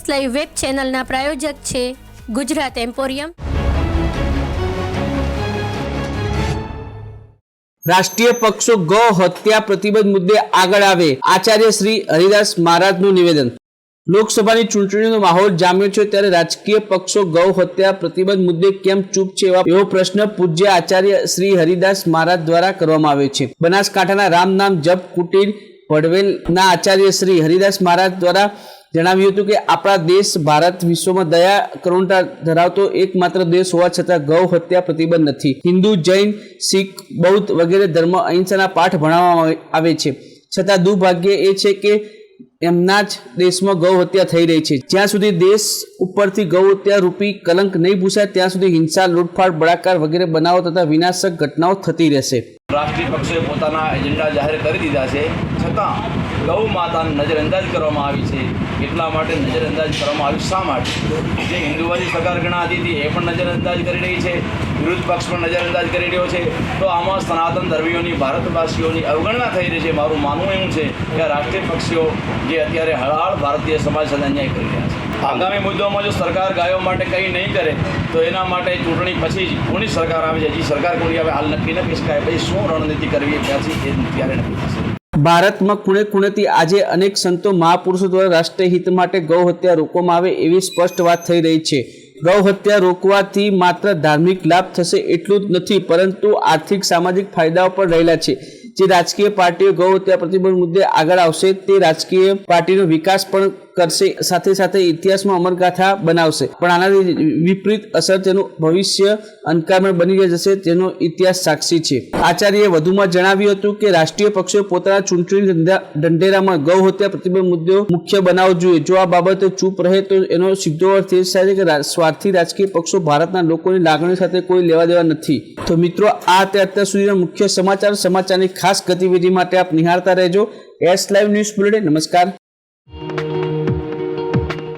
S live web ચેનલના પ્રાયોજક છે Gujarat emporium. राष्ट्रीय पक्षों गौ हत्या प्रतिबंध मुद्दे आगळ आवे आचार्य श्री हरिदास महाराजનું નિવેદન। લોકસભાની ચૂંટણીનો માહોલ જામ્યો છે ત્યારે રાજકીય પક્ષો ગૌ હત્યા પ્રતિબંધ મુદ્દે કેમ ચૂપ છે એવો પ્રશ્ન પૂજ્ય આચાર્ય શ્રી હરિદાસ મહારાજ દ્વારા કરવામાં આવ્યો છે। બનાસકાંઠાના રામ નામ જપ કુટીર પડવેલના આચાર્ય શ્રી હરિદાસ મહારાજ દ્વારા જણાવ્યું હતું કે આપણા દેશ ભારત વિશ્વમાં દયા કરુણતા ધરાવતો એકમાત્ર દેશ હોવા છતાં ગૌ હત્યા પ્રતિબંધ નથી। હિન્દુ, જૈન, શીખ, બૌદ્ધ વગેરે ધર્મ અહિંસાના પાઠ ભણાવવામાં આવે છે, છતાં દુર્ભાગ્ય એ છે કે એમના જ દેશમાં ગૌ હત્યા થઈ રહી છે। જ્યાં સુધી દેશ ઉપરથી ગૌ હત્યા રૂપી કલંક નહીં ભૂસાય ત્યાં સુધી હિંસા, લૂંટફાટ, બળાત્કાર વગેરે બનાવો તથા વિનાશક ઘટનાઓ થતી રહેશે। રાષ્ટ્રીય પક્ષે પોતાના એજન્ડા જાહેર કરી દીધા છે, છતાં ગૌ માતાને નજરઅંદાજ કરવામાં આવી છે। એટલા માટે નજરઅંદાજ કરવામાં આવી શા માટે? જે હિન્દુવાદી સરકાર ગણાતી હતી એ પણ નજરઅંદાજ કરી રહી છે, વિરોધ પક્ષ પણ નજરઅંદાજ કરી રહ્યો છે। તો આમાં સનાતન ધર્મીઓની, ભારતવાસીઓની અવગણના થઈ રહી છે। મારું માનવું એવું છે કે રાષ્ટ્રીય પક્ષીઓ જે અત્યારે હળહાળ ભારતીય સમાજ સાથે અન્યાય કરી રહ્યા છે। આગામી મુદ્દામાં જો સરકાર ગાયો માટે કંઈ નહીં કરે તો એના માટે ચૂંટણી પછી જ કોની સરકાર આવે છે, હજી સરકાર કોની આવે હાલ નક્કી ન કહી શકાય। પછી શું રણનીતિ કરવી ક્યાંથી એ ત્યારે નક્કી થશે। ભારતમાં ખૂણે ખૂણેથી આજે અનેક સંતો મહાપુરુષો દ્વારા રાષ્ટ્રીય હિત માટે ગૌ હત્યા રોકવામાં આવે એવી સ્પષ્ટ વાત થઈ રહી છે। ગૌ હત્યા રોકવાથી માત્ર ધાર્મિક લાભ થશે એટલું જ નથી, પરંતુ આર્થિક સામાજિક ફાયદાઓ પણ રહેલા છે। જે રાજકીય પાર્ટીઓ ગૌ હત્યા પ્રતિબંધ મુદ્દે આગળ આવશે તે રાજકીય પાર્ટીનો વિકાસ પણ કરશે, સાથે સાથે ઇતિહાસમાં અમરગાથા બનાવશે। પણ આનાથી વિપરીત અસર તેનું ભવિષ્ય અંધકારમય બની જશે, તેનો ઇતિહાસ સાક્ષી છે। આચાર્યએ વધુમાં જણાવ્યું હતું કે રાષ્ટ્રીય પક્ષોએ પોતાના ચૂંટણી ઢંઢેરામાં ગૌ હત્યા પ્રતિબંધ મુદ્દો મુખ્ય બનાવવો જોઈએ। જો આ બાબતે ચૂપ રહે તો એનો સીધો અર્થ એ થાય છે કે સ્વાર્થી રાજકીય પક્ષો ભારતના લોકોની લાગણી સાથે કોઈ લેવા દેવા નથી। તો મિત્રો, આ અત્યાર સુધીના મુખ્ય સમાચારની ખાસ ગતિવિધિ માટે આપ નિહાળતા રહેજો એસ લાઈવ ન્યૂઝ બુલેટિન। નમસ્કાર।